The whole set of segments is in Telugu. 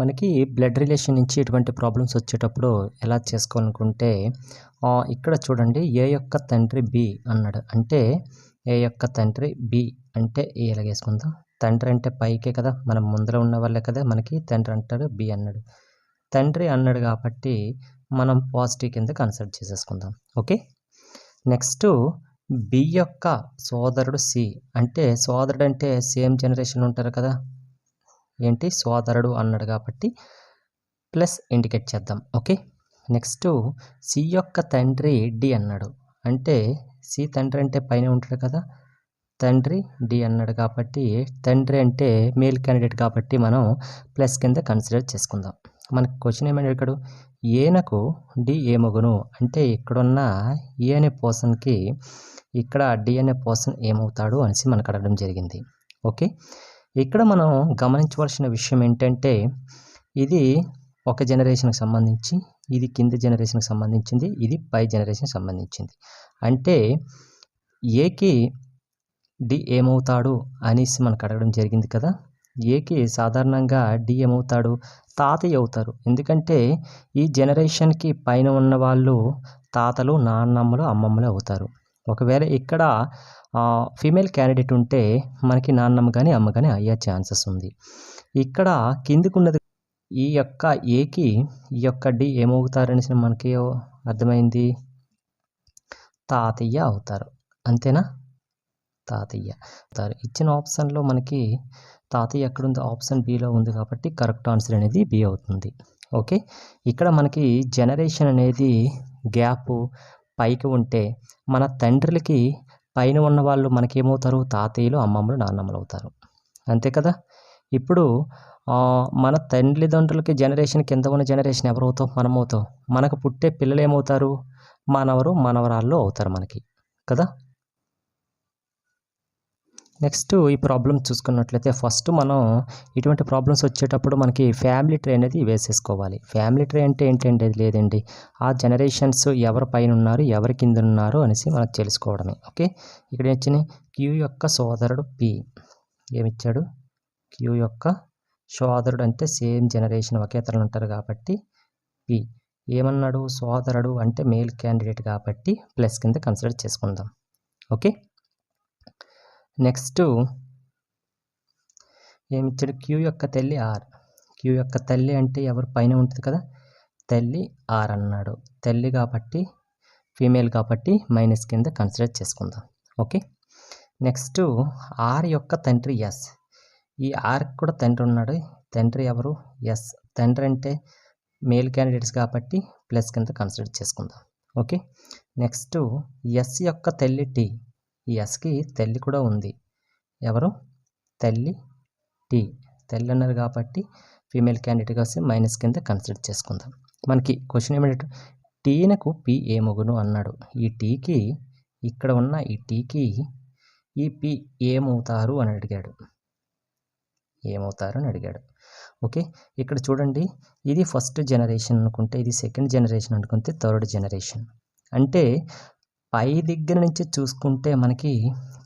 మనకి బ్లడ్ రిలేషన్ నుంచి ఇటువంటి ప్రాబ్లమ్స్ వచ్చేటప్పుడు ఎలా చేసుకోవాలనుకుంటే ఇక్కడ చూడండి ఏ యొక్క తండ్రి బి అన్నాడు. అంటే ఏ యొక్క తండ్రి బి అంటే ఎలాగేసుకుందాం. తండ్రి అంటే పైకే కదా, మనం ముందర ఉన్న వాళ్ళే కదా మనకి తండ్రి అంటాడు. బి అన్నాడు, తండ్రి అన్నాడు కాబట్టి మనం పాజిటివ్ కింద కన్సిడర్ చేసేసుకుందాం. ఓకే, నెక్స్ట్ బి యొక్క సోదరుడు సి. అంటే సోదరుడు అంటే సేమ్ జనరేషన్ ఉంటారు కదా, ఏంటి సోదరుడు అన్నాడు కాబట్టి ప్లస్ ఇండికేట్ చేద్దాం. ఓకే, నెక్స్ట్ సి యొక్క తండ్రి డి అన్నాడు. అంటే సి తండ్రి అంటే పైన ఉంటాడు కదా, తండ్రి డి అన్నాడు కాబట్టి తండ్రి అంటే మేల్ క్యాండిడేట్ కాబట్టి మనం ప్లస్ కింద కన్సిడర్ చేసుకుందాం. మనకు క్వశ్చన్ ఏమని అడిగాడు, ఏనకు డి ఏమగును. అంటే ఇక్కడున్న ఏ అనే పర్సన్కి ఇక్కడ డి అనే పర్సన్ ఏమవుతాడు అనేసి మనకు అడగడం జరిగింది. ఓకే, ఇక్కడ మనం గమనించవలసిన విషయం ఏంటంటే ఇది ఒక జనరేషన్కి సంబంధించి, ఇది కింద జనరేషన్కి సంబంధించింది, ఇది పై జనరేషన్కి సంబంధించింది. అంటే ఏకి డి ఏమవుతాడు అనేసి మనకు అడగడం జరిగింది కదా. ఏకి సాధారణంగా డి ఏమవుతాడు, తాతయ్య అవుతారు. ఎందుకంటే ఈ జనరేషన్కి పైన ఉన్న వాళ్ళు తాతలు, నాన్నమ్మలు, అమ్మమ్మలు అవుతారు. ఒకవేళ ఇక్కడ ఫీమేల్ క్యాండిడేట్ ఉంటే మనకి నాన్నమ్మ కానీ అమ్మ కానీ అయ్యే ఛాన్సెస్ ఉంది. ఇక్కడ కిందికున్నది ఈ యొక్క ఏకి ఈ యొక్క డి ఏమవుతారనేసి మనకి అర్థమైంది, తాతయ్య అవుతారు. అంతేనా, తాతయ్య అవుతారు. ఇచ్చిన ఆప్షన్లో మనకి తాతయ్య ఎక్కడుంది, ఆప్షన్ బిలో ఉంది కాబట్టి కరెక్ట్ ఆన్సర్ అనేది బి అవుతుంది. ఓకే, ఇక్కడ మనకి జనరేషన్ అనేది గ్యాప్ పైకి ఉంటే మన తండ్రులకి పైన ఉన్న వాళ్ళు మనకేమవుతారు, తాతయ్యలు, అమ్మమ్మలు, నాన్నమ్మలు అవుతారు. అంతే కదా. ఇప్పుడు మన తల్లిదండ్రులకి జనరేషన్ కింద ఉన్న జనరేషన్ ఎవరు అవుతాం, మనం అవుతాం. మనకు పుట్టే పిల్లలు ఏమవుతారు, మనవరు మనవరాళ్ళు అవుతారు మనకి కదా. నెక్స్ట్ ఈ ప్రాబ్లం చూసుకున్నట్లయితే ఫస్ట్ మనం ఇటువంటి ప్రాబ్లమ్స్ వచ్చేటప్పుడు మనకి ఫ్యామిలీ ట్రీ అనేది వేసేసుకోవాలి. ఫ్యామిలీ ట్రీ అంటే ఏంటంటే లేదండి, ఆ జనరేషన్స్ ఎవరి పైన ఉన్నారు ఎవరి కింద ఉన్నారు అనేసి మనకు తెలుసుకోవడమే. ఓకే, ఇక్కడ వచ్చిన క్యూ యొక్క సోదరుడు పి ఏమిచ్చాడు, క్యూ యొక్క సోదరుడు అంటే సేమ్ జనరేషన్ ఒకే తరం ఉంటారు కాబట్టి పి ఏమన్నాడు, సోదరుడు అంటే మేల్ క్యాండిడేట్ కాబట్టి ప్లస్ కింద కన్సిడర్ చేసుకుందాం. ఓకే, నెక్స్ట్ ఏమిచ్చాడు, క్యూ యొక్క తల్లి ఆర్. క్యూ యొక్క తల్లి అంటే ఎవరు పైన ఉంటుంది కదా, తల్లి ఆర్ అన్నాడు. తల్లి కాబట్టి ఫీమేల్ కాబట్టి మైనస్ కింద కన్సిడర్ చేసుకుందాం. ఓకే, నెక్స్ట్ ఆర్ యొక్క తండ్రి ఎస్. ఈ ఆర్కి కూడా తండ్రి ఉన్నాడు. తండ్రి ఎవరు, ఎస్. తండ్రి అంటే మేల్ క్యాండిడేట్స్ కాబట్టి ప్లస్ కింద కన్సిడర్ చేసుకుందాం. ఓకే, నెక్స్ట్ ఎస్ యొక్క తల్లి టీ. ఈ ఎస్కి తల్లి కూడా ఉంది, ఎవరు, తల్లి టీ. తల్లి అన్నారు కాబట్టి ఫీమేల్ క్యాండిడేట్గా వస్తే మైనస్ కింద కన్సిడర్ చేసుకుందాం. మనకి క్వశ్చన్ ఏమంటే టీనకు పి ఏమగును అన్నాడు. ఈ టీకి ఇక్కడ ఉన్న ఈ టీకి ఈ పి ఏమవుతారు అని అడిగాడు, ఏమవుతారు అని అడిగాడు. ఓకే, ఇక్కడ చూడండి ఇది ఫస్ట్ జనరేషన్ అనుకుంటే, ఇది సెకండ్ జనరేషన్ అనుకుంటే, థర్డ్ జనరేషన్. అంటే పై దగ్గర నుంచి చూసుకుంటే మనకి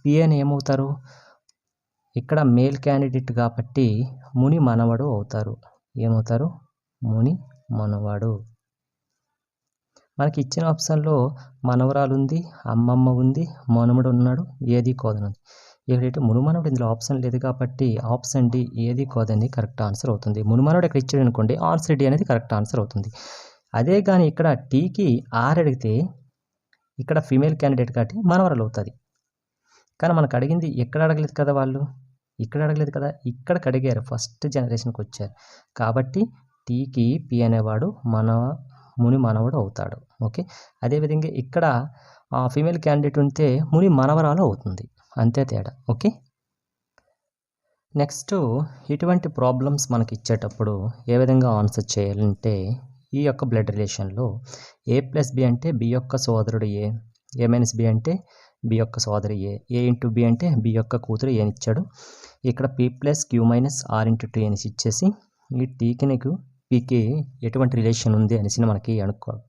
పి అని ఏమవుతారు, ఇక్కడ మేల్ క్యాండిడేట్ కాబట్టి ముని మనవడు అవుతారు. ఏమవుతారు, ముని మనవడు. మనకి ఇచ్చిన ఆప్షన్లో మనవరాలు ఉంది, అమ్మమ్మ ఉంది, మనవడు ఉన్నాడు, ఏది కోదనుంది. ఏదైతే మునుమనవుడు ఇందులో ఆప్షన్ లేదు కాబట్టి ఆప్షన్ డి ఏది కోదని కరెక్ట్ ఆన్సర్ అవుతుంది. మునుమనవుడు ఇక్కడ ఇచ్చాడు అనుకోండి, ఆన్సర్ డి అనేది కరెక్ట్ ఆన్సర్ అవుతుంది. అదే కానీ ఇక్కడ టీకి ఆర్ అడిగితే ఇక్కడ ఫీమేల్ క్యాండిడేట్ కాబట్టి మనవరాలు అవుతుంది. కానీ మనకు అడిగింది ఎక్కడ అడగలేదు కదా, వాళ్ళు ఇక్కడ అడగలేదు కదా, ఇక్కడికి అడిగారు, ఫస్ట్ జనరేషన్కి వచ్చారు కాబట్టి టీకి పి అనేవాడు ముని మనవడు అవుతాడు. ఓకే, అదేవిధంగా ఇక్కడ ఫీమేల్ క్యాండిడేట్ ఉంటే ముని మనవరాలు అవుతుంది, అంతే తేడా. ఓకే, నెక్స్ట్ ఇటువంటి ప్రాబ్లమ్స్ మనకి ఇచ్చేటప్పుడు ఏ విధంగా ఆన్సర్ చేయాలంటే ఈ యొక్క బ్లడ్ రిలేషన్లో ఏ ప్లస్ బి అంటే బి యొక్క సోదరుడు ఏ, ఏ మైనస్ బి అంటే బి యొక్క సోదరు ఏ ఇంటూ బి అంటే బి యొక్క కూతురు ఏ ఇచ్చాడు. ఇక్కడ P plus Q minus R into T అనేసి ఇచ్చేసి ఈ టీకి నీకు పీకి ఎటువంటి రిలేషన్ ఉంది అనేసి మనకి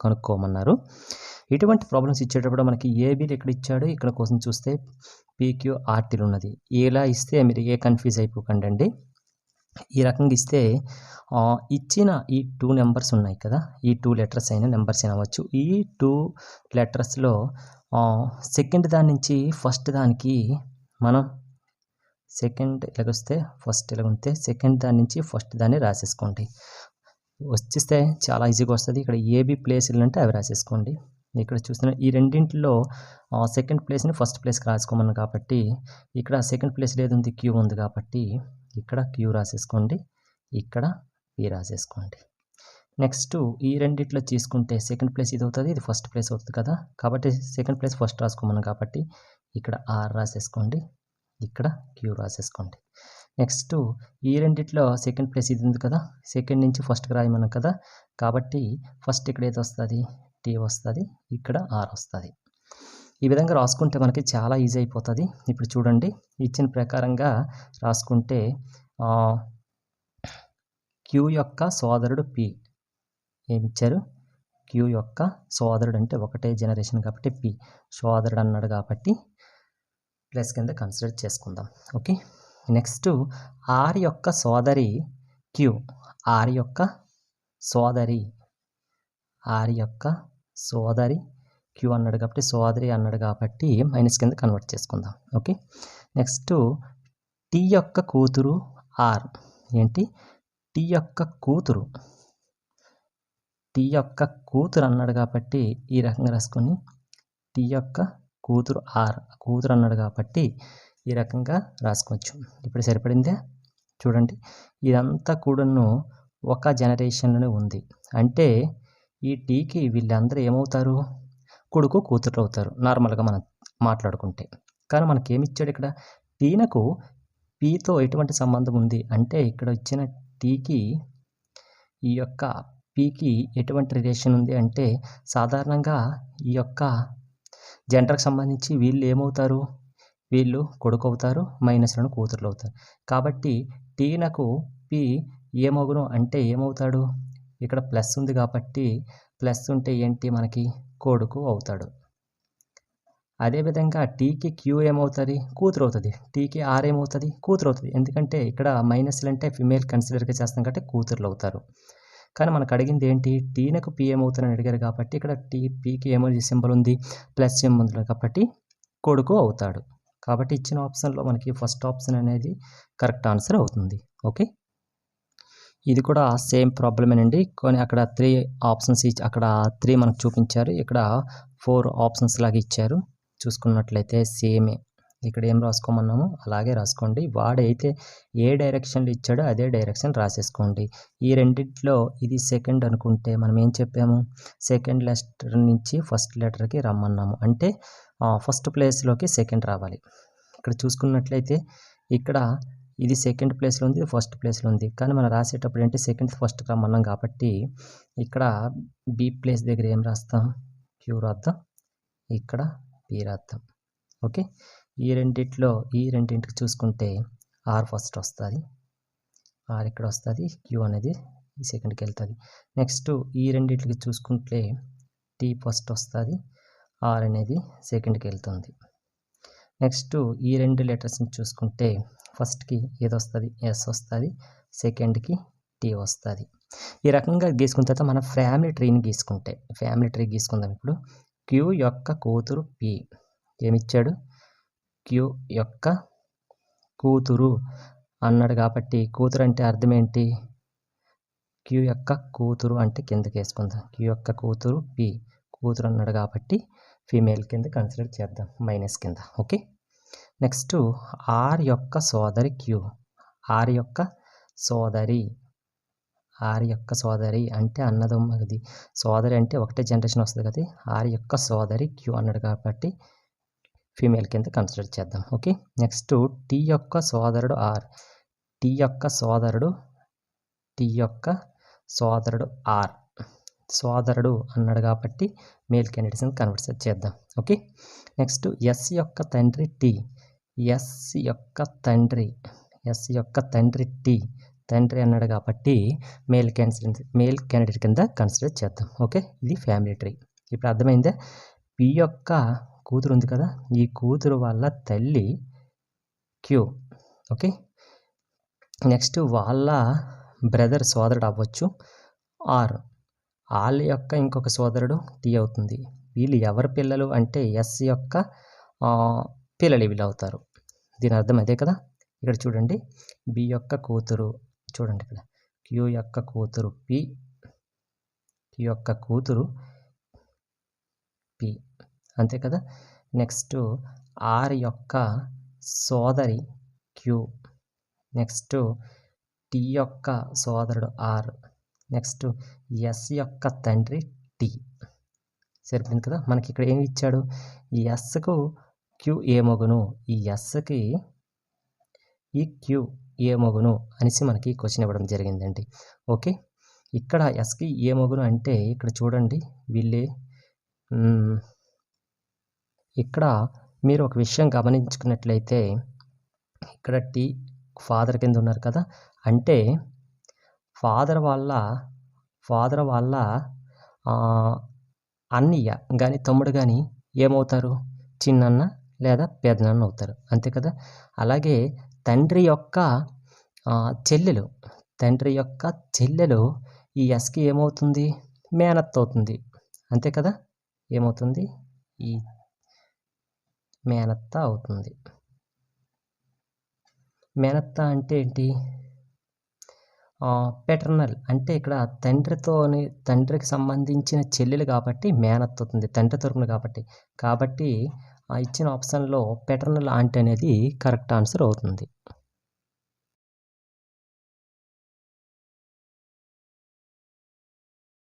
కనుక్కోమన్నారు. ఇటువంటి ప్రాబ్లమ్స్ ఇచ్చేటప్పుడు మనకి ఏబీలు ఇక్కడ ఇచ్చాడు, ఇక్కడ కోసం చూస్తే పీక్యూ ఆర్టీలు ఉన్నది. ఇలా ఇస్తే మీరు ఏ కన్ఫ్యూజ్ అయిపోకండి. ఈ రకంగా ఇస్తే ఇచ్చిన ఈ 2 నెంబర్స్ ఉన్నాయి కదా, ఈ 2 లెటర్స్ అయిన నెంబర్స్ అయినా అవ్వచ్చు. ఈ 2 లెటర్స్‌లో సెకండ్ దాని నుంచి ఫస్ట్ దానికి మనం సెకండ్ ఇలాగొస్తే ఫస్ట్ ఇలాగుంటే సెకండ్ దాని నుంచి ఫస్ట్ దాన్ని రాసేసుకోండి. వచ్చేస్తే చాలా ఈజీగా వస్తుంది. ఇక్కడ ఏబి ప్లేసులు అంటే అవి రాసేసుకోండి. ఇక్కడ చూస్తున్న ఈ రెండింటిలో సెకండ్ ప్లేస్ని ఫస్ట్ ప్లేస్కి రాసుకోమన్నాను కాబట్టి ఇక్కడ సెకండ్ ప్లేస్ ఏది క్యూ ఉంది కాబట్టి ఇక్కడ క్యూ రాసేసుకోండి, ఇక్కడ పి రాసేసుకోండి. నెక్స్ట్ ఈ రెండిట్లో తీసుకుంటే సెకండ్ ప్లేస్ ఇది అవుతుంది, ఇది ఫస్ట్ ప్లేస్ అవుతుంది కదా, కాబట్టి సెకండ్ ప్లేస్ ఫస్ట్ రాసుకోమన్నాను కాబట్టి ఇక్కడ ఆర్ రాసేసుకోండి, ఇక్కడ క్యూ రాసేసుకోండి. నెక్స్ట్ ఈ రెండిట్లో సెకండ్ ప్లేస్ ఇది ఉంది కదా, సెకండ్ నుంచి ఫస్ట్కి రాయమన్నాం కదా, కాబట్టి ఫస్ట్ ఇక్కడ ఏది వస్తుంది, టీ వస్తుంది, ఇక్కడ ఆర్ వస్తుంది. ఈ విధంగా రాసుకుంటే మనకి చాలా ఈజీ అయిపోతుంది. ఇప్పుడు చూడండి, ఇచ్చిన ప్రకారంగా రాసుకుంటే క్యూ యొక్క సోదరుడు పి ఏమిచ్చారు, క్యూ యొక్క సోదరుడు అంటే ఒకటే జనరేషన్ కాబట్టి పి సోదరుడు అన్నాడు కాబట్టి ప్లస్ కింద కన్సిడర్ చేసుకుందాం. ఓకే, నెక్స్ట్ ఆర్ యొక్క సోదరి క్యూ, ఆర్ యొక్క సోదరి, ఆర్ యొక్క సోదరి క్యూ అన్నాడు కాబట్టి సోదరి అన్నాడు కాబట్టి మైనస్ కింద కన్వర్ట్ చేసుకుందాం. ఓకే, నెక్స్ట్ టీ యొక్క కూతురు ఆర్, ఏంటి టీ యొక్క కూతురు, టీ యొక్క కూతురు అన్నాడు కాబట్టి ఈ రకంగా రాసుకొని టీ యొక్క కూతురు ఆర్, కూతురు అన్నాడు కాబట్టి ఈ రకంగా రాసుకోవచ్చు. ఇప్పుడు సరిపడిందే చూడండి, ఇదంతా కూడాను ఒక జనరేషన్లోనే ఉంది. అంటే ఈ టీకి వీళ్ళందరూ ఏమవుతారు, కొడుకు కూతురు అవుతారు నార్మల్గా మనం మాట్లాడుకుంటే. కానీ మనకేమిచ్చాడు ఇక్కడ, టీనకు పీతో ఎటువంటి సంబంధం ఉంది అంటే ఇక్కడ ఇచ్చిన టీకి ఈ యొక్క పీకి ఎటువంటి రిలేషన్ ఉంది అంటే సాధారణంగా ఈ యొక్క జెండర్కి సంబంధించి వీళ్ళు ఏమవుతారు, వీళ్ళు కొడుకు అవుతారు, మైనస్లను కూతురులు అవుతారు. కాబట్టి టీనకు పి ఏమవును అంటే ఏమవుతాడు, ఇక్కడ ప్లస్ ఉంది కాబట్టి ప్లస్ ఉంటే ఏంటి మనకి కొడుకు అవుతాడు. అదేవిధంగా టీకి క్యూ ఏమవుతుంది, కూతురు అవుతుంది, టీకి ఆర్ ఏమవుతుంది, కూతురు అవుతుంది. ఎందుకంటే ఇక్కడ మైనస్లు అంటే ఫిమేల్ కన్సిడర్గా చేస్తాం కాబట్టి కూతురులు అవుతారు. కానీ మనకు అడిగింది ఏంటి, టీనకు పి ఏమవుతుందని అడిగారు కాబట్టి ఇక్కడ పీకి ఏమో సింబల్ ఉంది, ప్లస్ సింబల్ ఉంది కాబట్టి కొడుకు అవుతాడు. కాబట్టి ఇచ్చిన ఆప్షన్లో మనకి ఫస్ట్ ఆప్షన్ అనేది కరెక్ట్ ఆన్సర్ అవుతుంది. ఓకే, ఇది కూడా సేమ్ ప్రాబ్లమేనండి. కానీ అక్కడ 3 ఆప్షన్స్ అక్కడ 3 మనకు చూపించారు, ఇక్కడ 4 ఆప్షన్స్ లాగా ఇచ్చారు. చూసుకున్నట్లయితే సేమే, ఇక్కడ ఏం రాసుకోమన్నామో అలాగే రాసుకోండి. వాడైతే ఏ డైరెక్షన్లో ఇచ్చాడో అదే డైరెక్షన్ రాసేసుకోండి. ఈ రెండిట్లో ఇది సెకండ్ అనుకుంటే మనం ఏం చెప్పాము, సెకండ్ లెటర్ నుంచి ఫస్ట్ లెటర్కి రమ్మన్నాము, అంటే ఫస్ట్ ప్లేస్లోకి సెకండ్ రావాలి. ఇక్కడ చూసుకున్నట్లయితే ఇక్కడ ఇది సెకండ్ ప్లేస్లో ఉంది, ఫస్ట్ ప్లేస్లో ఉంది. కానీ మనం రాసేటప్పుడు ఏంటి సెకండ్ ఫస్ట్ రమ్మన్నాం కాబట్టి ఇక్కడ బి ప్లేస్ దగ్గర ఏం రాస్తాం, క్యూ రాద్దాం, ఇక్కడ పి రాద్దాం. ఓకే, ఈ రెండింటికి చూసుకుంటే ఆర్ ఫస్ట్ వస్తుంది, ఆర్ ఇక్కడ వస్తుంది, క్యూ అనేది ఈ సెకండ్కి వెళ్తుంది. నెక్స్ట్ ఈ రెండింటికి చూసుకుంటే టీ ఫస్ట్ వస్తుంది, ఆర్ అనేది సెకండ్కి వెళ్తుంది. నెక్స్ట్ ఈ రెండు లెటర్స్ని చూసుకుంటే ఫస్ట్కి ఏది వస్తుంది, ఎస్ వస్తుంది, సెకండ్కి టీ వస్తుంది. ఈ రకంగా గీసుకున్న తర్వాత మన ఫ్యామిలీ ట్రీని గీసుకుందాం. ఇప్పుడు క్యూ యొక్క కూతురు పి ఏమిచ్చాడు, క్యూ యొక్క కూతురు అన్నాడు కాబట్టి కూతురు అంటే అర్థం ఏంటి, క్యూ యొక్క కూతురు అంటే కిందకి వేసుకుందాం. క్యూ యొక్క కూతురు పి, కూతురు అన్నాడు కాబట్టి ఫీమేల్ కింద కన్సిడర్ చేద్దాం, మైనస్ కింద. ఓకే, నెక్స్ట్ ఆర్ యొక్క సోదరి క్యూ, ఆర్ యొక్క సోదరి అంటే అన్నదమ్మది, సోదరి అంటే ఒకటే జనరేషన్ వస్తుంది కదా, ఆర్ యొక్క సోదరి క్యూ అన్నాడు కాబట్టి ఫీమేల్ కింద కన్సిడర్ చేద్దాం. ఓకే, నెక్స్ట్ టీ యొక్క సోదరుడు ఆర్, టీ యొక్క సోదరుడు ఆర్, సోదరుడు అన్నాడు కాబట్టి మేల్ క్యాండిడేట్స్ని కన్వర్ట్ చేద్దాం. ఓకే, నెక్స్ట్ ఎస్ యొక్క తండ్రి టీ, ఎస్ యొక్క తండ్రి టీ, తండ్రి అన్నాడు కాబట్టి మేల్ క్యాండిడేట్ కింద కన్సిడర్ చేద్దాం. ఓకే, ఇది ఫ్యామిలీ ట్రీ. ఇప్పుడు అర్థమైందా, పి యొక్క కూతురు ఉంది కదా, ఈ కూతురు వాళ్ళ తల్లి క్యూ. ఓకే, నెక్స్ట్ వాళ్ళ బ్రదర్ సోదరుడు అవ్వచ్చు, ఆర్ వాళ్ళ యొక్క ఇంకొక సోదరుడు టీ అవుతుంది. వీళ్ళు ఎవరి పిల్లలు అంటే ఎస్ యొక్క పిల్లలు వీళ్ళు అవుతారు. దీని అర్థం అదే కదా. ఇక్కడ చూడండి, బి యొక్క కూతురు, చూడండి ఇక్కడ క్యూ యొక్క కూతురు పి, క్యూ యొక్క కూతురు పి, అంతే కదా. నెక్స్ట్ ఆర్ యొక్క సోదరి క్యూ, నెక్స్ట్ టీ యొక్క సోదరుడు ఆర్, నెక్స్ట్ ఎస్ యొక్క తండ్రి టీ. సరిపోయింది కదా. మనకి ఇక్కడ ఏమి ఇచ్చాడు, ఈ ఎస్కు క్యూ ఏమగును, ఈ ఎస్కి ఈ క్యూ ఏమగును అనేసి మనకి క్వశ్చన్ ఇవ్వడం జరిగిందండి. ఓకే, ఇక్కడ ఎస్కి ఏమగును అంటే ఇక్కడ చూడండి, వీళ్ళే ఇక్కడ మీరు ఒక విషయం గమనించుకున్నట్లయితే ఇక్కడ టీ ఫాదర్ కింద ఉన్నారు కదా, అంటే ఫాదర్ వాళ్ళ అన్నయ్య కానీ తమ్ముడు కానీ ఏమవుతారు, చిన్నన్న లేదా పెదనాన్న అవుతారు, అంతే కదా. అలాగే తండ్రి యొక్క చెల్లెలు ఈ ఎస్కి ఏమవుతుంది, మేనత్త అవుతుంది, అంతే కదా. ఏమవుతుంది, ఈ మేనత్త అవుతుంది. మేనత్త అంటే ఏంటి, పెటర్నల్ అంటే ఇక్కడ తండ్రికి సంబంధించిన చెల్లెలు కాబట్టి మేనత్త అవుతుంది, తండ్రి తరపున కాబట్టి ఇచ్చిన ఆప్షన్లో పెటర్నల్ ఆంటీ అనేది కరెక్ట్ ఆన్సర్ అవుతుంది.